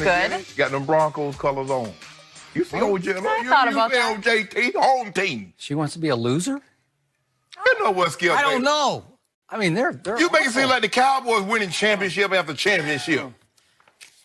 good. Got them Broncos colors on. You see OJ? I thought about that. OJT home team. She wants to be a loser? You know what, Skip? I don't know. I mean, they're You make it seem like the Cowboys winning championship after championship.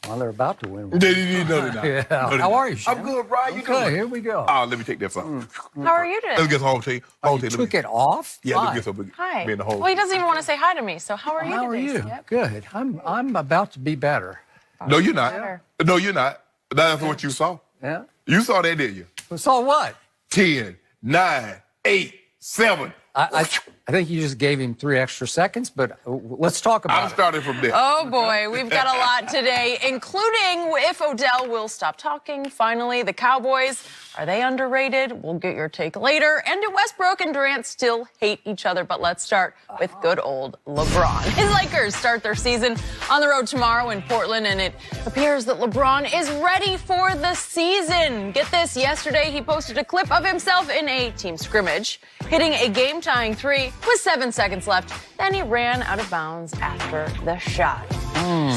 Well, they're about to win. No, they're not. Yeah. No, they're How not. are you, Shannon? I'm good, Brian. You Okay, good? here we go. Oh, let me take that from. How are you today? Let's get home team. Home team. Took it off? Yeah, Fine. let me get some. Hi. Me in the home. Well, he doesn't even want to say hi to me, so how are you How are today, you? Skip? Good. I'm about to be better. No, you're not. Better. No, you're not. That's what you saw. Yeah. You saw that, didn't you? So what? 10, 9, 8, 7. I think you just gave him 3 extra seconds, but let's talk about I'm starting from there. Oh, boy, we've got a lot today, including if Odell will stop talking. Finally, the Cowboys, are they underrated? We'll get your take later. And do Westbrook and Durant still hate each other? But let's start with good old LeBron. His Lakers start their season on the road tomorrow in Portland, and it appears that LeBron is ready for the season. Get this, yesterday he posted a clip of himself in a team scrimmage, hitting a game-tying 3 with 7 seconds left. Then he ran out of bounds after the shot.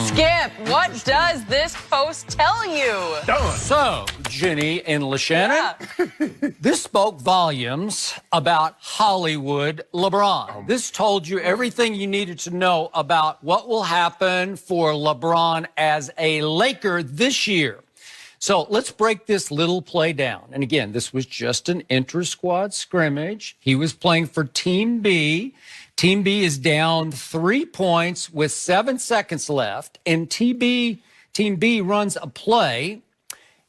Skip, what does this post tell you? So, Jenny and LaShannon, this spoke volumes about Hollywood LeBron. This told you everything you needed to know about what will happen for LeBron as a Laker this year. So let's break this little play down. And again, this was just an inter-squad scrimmage. He was playing for Team B. Team B is down 3 points with 7 seconds left. And Team B runs a play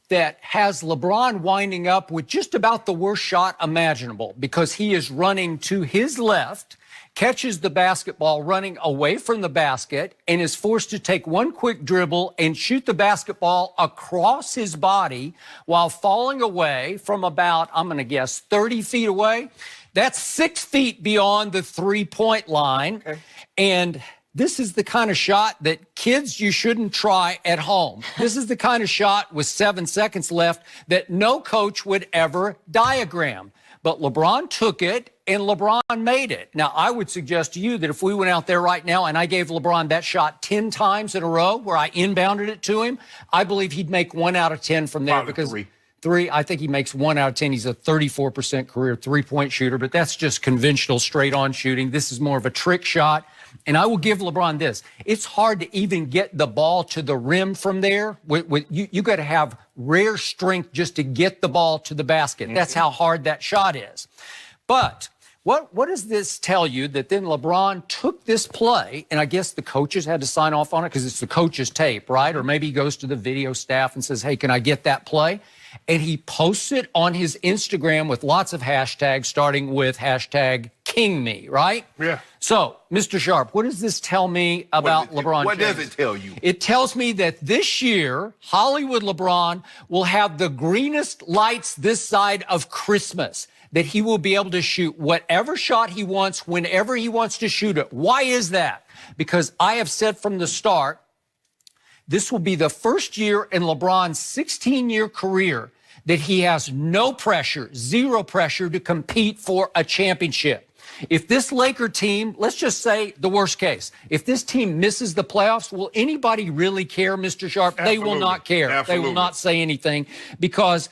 that has LeBron winding up with just about the worst shot imaginable because he is running to his left, catches the basketball running away from the basket, and is forced to take one quick dribble and shoot the basketball across his body while falling away from about, I'm going to guess, 30 feet away. That's 6 feet beyond the three-point line. Okay. And this is the kind of shot that kids, you shouldn't try at home. This is the kind of shot with 7 seconds left that no coach would ever diagram. But LeBron took it, and LeBron made it. Now, I would suggest to you that if we went out there right now and I gave LeBron that shot 10 times in a row where I inbounded it to him, I believe he'd make 1 out of 10 from there. Probably because three, I think he makes 1 out of 10. He's a 34% career three-point shooter, but that's just conventional straight-on shooting. This is more of a trick shot. And I will give LeBron this. It's hard to even get the ball to the rim from there. You got to have rare strength just to get the ball to the basket. That's how hard that shot is. But what does this tell you that then LeBron took this play, and I guess the coaches had to sign off on it because it's the coach's tape, right? Or maybe he goes to the video staff and says, hey, can I get that play? And he posts it on his Instagram with lots of hashtags, starting with hashtag KingMe, right? Yeah. So, Mr. Sharp, what does this tell me about LeBron James? What does it tell you? It tells me that this year, Hollywood LeBron will have the greenest lights this side of Christmas, that he will be able to shoot whatever shot he wants, whenever he wants to shoot it. Why is that? Because I have said from the start, this will be the first year in LeBron's 16-year career that he has no pressure, zero pressure to compete for a championship. If this Laker team, let's just say the worst case, if this team misses the playoffs, will anybody really care, Mr. Sharp? Absolutely. They will not care. Absolutely. They will not say anything because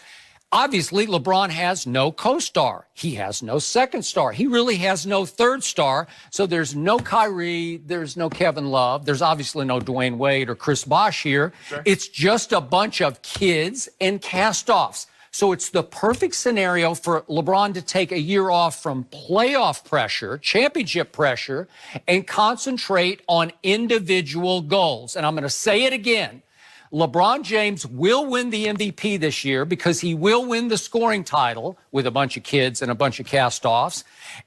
obviously LeBron has no co-star. He has no second star. He really has no third star. So there's no Kyrie. There's no Kevin Love. There's obviously no Dwayne Wade or Chris Bosh here. Sure. It's just a bunch of kids and cast-offs. So it's the perfect scenario for LeBron to take a year off from playoff pressure, championship pressure, and concentrate on individual goals. And I'm going to say it again. LeBron James will win the MVP this year because he will win the scoring title with a bunch of kids and a bunch of cast-offs.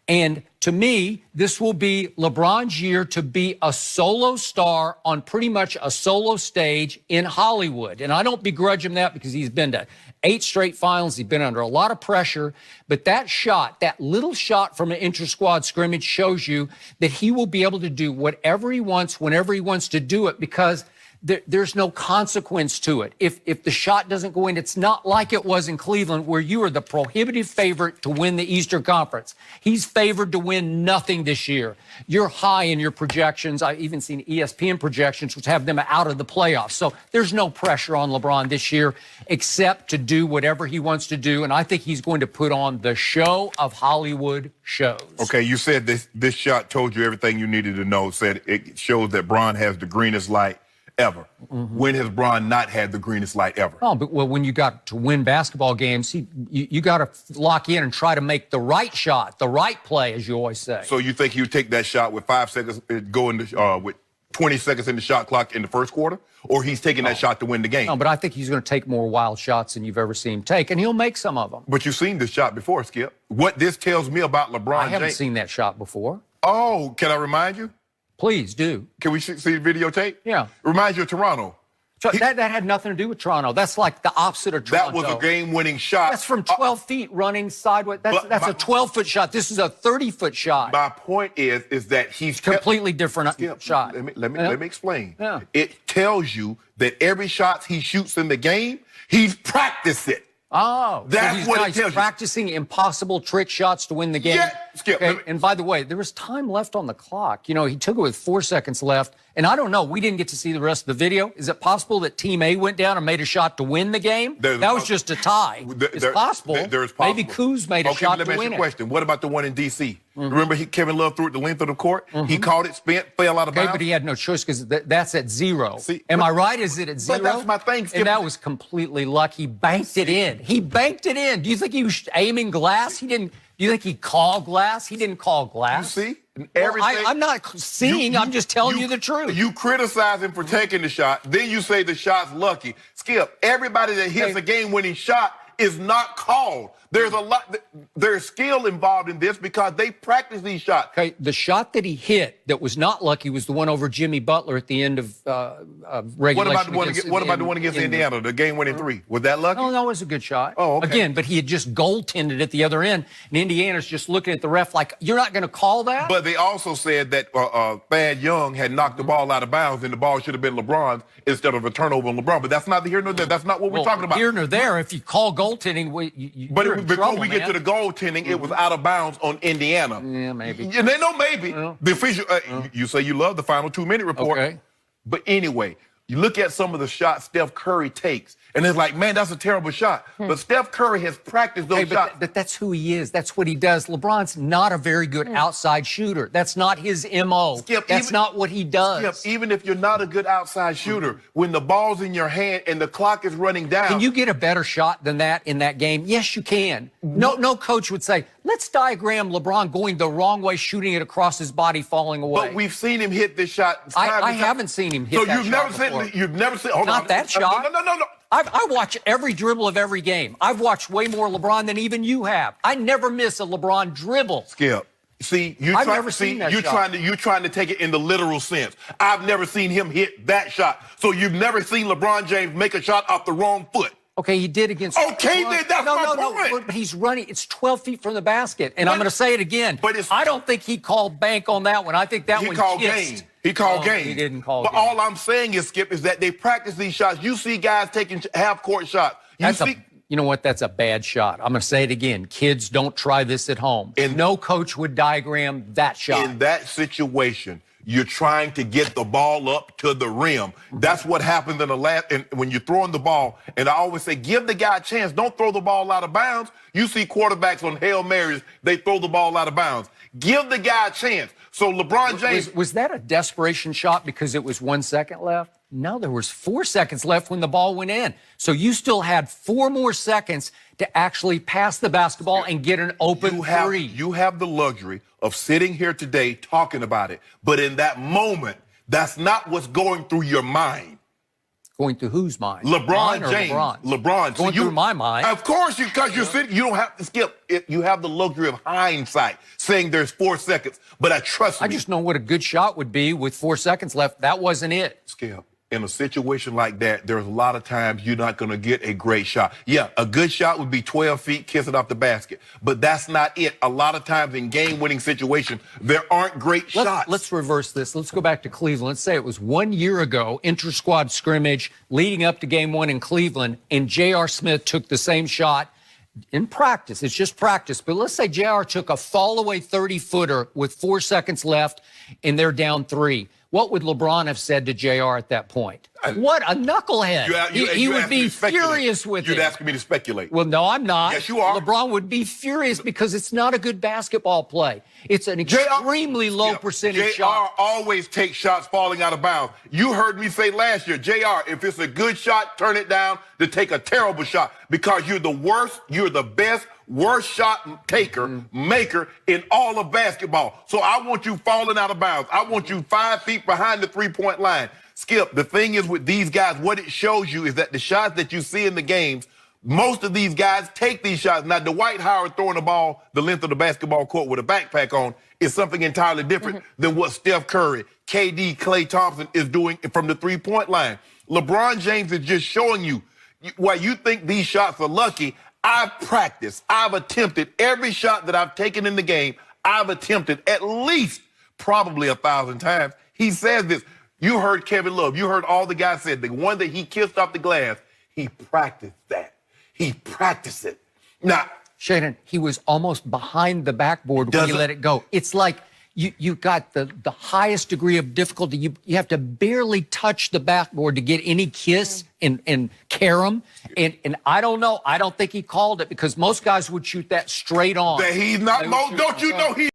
And to me, this will be LeBron's year to be a solo star on pretty much a solo stage in Hollywood. And I don't begrudge him that because he's been to 8 straight finals. He's been under a lot of pressure. But that shot, that little shot from an inter-squad scrimmage shows you that he will be able to do whatever he wants, whenever he wants to do it, because there's no consequence to it. If the shot doesn't go in, it's not like it was in Cleveland where you are the prohibitive favorite to win the Eastern Conference. He's favored to win nothing this year. You're high in your projections. I've even seen ESPN projections, which have them out of the playoffs. So there's no pressure on LeBron this year except to do whatever he wants to do. And I think he's going to put on the show of Hollywood shows. Okay, you said this shot told you everything you needed to know. Said it shows that Bron has the greenest light ever. When has Bron not had the greenest light ever? Oh, but well, when you got to win basketball games, you got to lock in and try to make the right shot, the right play, as you always say. So you think he would take that shot with 5 seconds, with 20 seconds in the shot clock in the first quarter? Or he's taking that shot to win the game? No, but I think he's going to take more wild shots than you've ever seen him take, and he'll make some of them. But you've seen this shot before, Skip. What this tells me about LeBron I haven't James... seen that shot before. Oh, can I remind you? Please do. Can we see the videotape? Yeah. Reminds you of Toronto. That had nothing to do with Toronto. That's like the opposite of Toronto. That was a game-winning shot. That's from 12 feet running sideways. That's a 12-foot shot. This is a 30-foot shot. My point is that he's... Completely different shot. Let me explain. Yeah. It tells you that every shot he shoots in the game, he's practiced it. Oh, that's so what it tells you. He's practicing impossible trick shots to win the game. Yeah, Skip. Okay? And by the way, there was time left on the clock. You know, he took it with 4 seconds left. And I don't know, we didn't get to see the rest of the video. Is it possible that Team A went down and made a shot to win the game? That was just a tie. It's possible. There's possible. Maybe Kuz made a shot to win it. Let me ask you a question. What about the one in D.C.? Remember Kevin Love threw it the length of the court? He caught it, spent, fell out of bounds? But he had no choice because that's at zero. See, Am I right? Is it at zero? But that's my thing, Skip. And that was completely luck. He banked it in. He banked it in. Do you think he was aiming glass? He didn't. Do you think he called glass? He didn't call glass. You see? I'm not seeing. I'm just telling you the truth. You criticize him for taking the shot. Then you say the shot's lucky. Skip, everybody that hits a game-winning shot is not called. There's skill involved in this because they practice these shots. Okay, the shot that he hit that was not lucky was the one over Jimmy Butler at the end of regulation. What about the one against Indiana, the game-winning three? Was that lucky? No, that was a good shot. Oh, okay. Again, but he had just goaltended at the other end, and Indiana's just looking at the ref like, you're not going to call that? But they also said that Thad Young had knocked the ball out of bounds, and the ball should have been LeBron's instead of a turnover on LeBron. But that's not here nor there. That's not what we're talking about. Here nor there. If you call goaltending, before we get to the goaltending, it was out of bounds on Indiana. Yeah, maybe. Yeah, they know maybe. Yeah. The official, you say you love the final 2-minute report. Okay. But anyway, you look at some of the shots Steph Curry takes, and it's like, man, that's a terrible shot. But Steph Curry has practiced those shots. But that's who he is. That's what he does. LeBron's not a very good outside shooter. That's not his M.O. Skip, that's not what he does. Skip, even if you're not a good outside shooter, when the ball's in your hand and the clock is running down. Can you get a better shot than that in that game? Yes, you can. No coach would say, let's diagram LeBron going the wrong way, shooting it across his body, falling away. But we've seen him hit this shot. I haven't seen him hit that shot. You've never seen. Not that shot. No. I watch every dribble of every game. I've watched way more LeBron than even you have. I never miss a LeBron dribble. Skip. See, you're trying to take it in the literal sense. I've never seen him hit that shot. So you've never seen LeBron James make a shot off the wrong foot. Okay, he did against. Okay, then that's my point. No, but he's running. It's 12 feet from the basket, and I'm going to say it again. But I don't think he called bank on that one. I think that one called kissed. game. He called game. He didn't call game. But all I'm saying is, Skip, is that they practice these shots. You see guys taking half-court shots. You know what? That's a bad shot. I'm going to say it again. Kids, don't try this at home. And no coach would diagram that shot. In that situation, you're trying to get the ball up to the rim. That's what happened in the last. And when you're throwing the ball, and I always say, give the guy a chance. Don't throw the ball out of bounds. You see quarterbacks on Hail Marys, they throw the ball out of bounds. Give the guy a chance. So LeBron James. Was that a desperation shot because it was 1 second left? No, there was 4 seconds left when the ball went in. So you still had 4 more seconds to actually pass the basketball and get an open three. You have the luxury of sitting here today talking about it. But in that moment, that's not what's going through your mind. Going through whose mind? LeBron James. LeBron. Going through my mind. Of course, because you're sitting, you don't have to skip. You have the luxury of hindsight, saying there's 4 seconds. But I trust me. I just know what a good shot would be with 4 seconds left. That wasn't it. Skip, in a situation like that, there's a lot of times you're not going to get a great shot. Yeah, a good shot would be 12 feet, kiss it off the basket. But that's not it. A lot of times in game-winning situations, there aren't great shots. Let's reverse this. Let's go back to Cleveland. Let's say it was 1 year ago, inter-squad scrimmage, leading up to game one in Cleveland, and J.R. Smith took the same shot in practice. It's just practice. But let's say J.R. took a fall-away 30-footer with 4 seconds left, and they're down 3. What would LeBron have said to J.R. at that point? What a knucklehead. He would be furious with it. You're asking me to speculate. Well, no, I'm not. Yes, you are. LeBron would be furious because it's not a good basketball play. It's an extremely low percentage shot. JR always takes shots falling out of bounds. You heard me say last year, JR, if it's a good shot, turn it down to take a terrible shot because you're the worst, you're the best, worst shot taker, maker in all of basketball. So I want you falling out of bounds. I want you 5 feet behind the three-point line. Skip, the thing is with these guys, what it shows you is that the shots that you see in the games, most of these guys take these shots. Now, Dwight Howard throwing the ball the length of the basketball court with a backpack on is something entirely different than what Steph Curry, KD, Klay Thompson is doing from the three-point line. LeBron James is just showing you, while you think these shots are lucky, I've practiced, I've attempted every shot that I've taken in the game, I've attempted at least probably 1,000 times. He says this. You heard Kevin Love. You heard all the guys said the one that he kissed off the glass, he practiced that. He practiced it. Now, Shannon, he was almost behind the backboard when he let it go. It's like you got the highest degree of difficulty. You have to barely touch the backboard to get any kiss and carom. And I don't know. I don't think he called it because most guys would shoot that straight on. that he's not. Don't you know he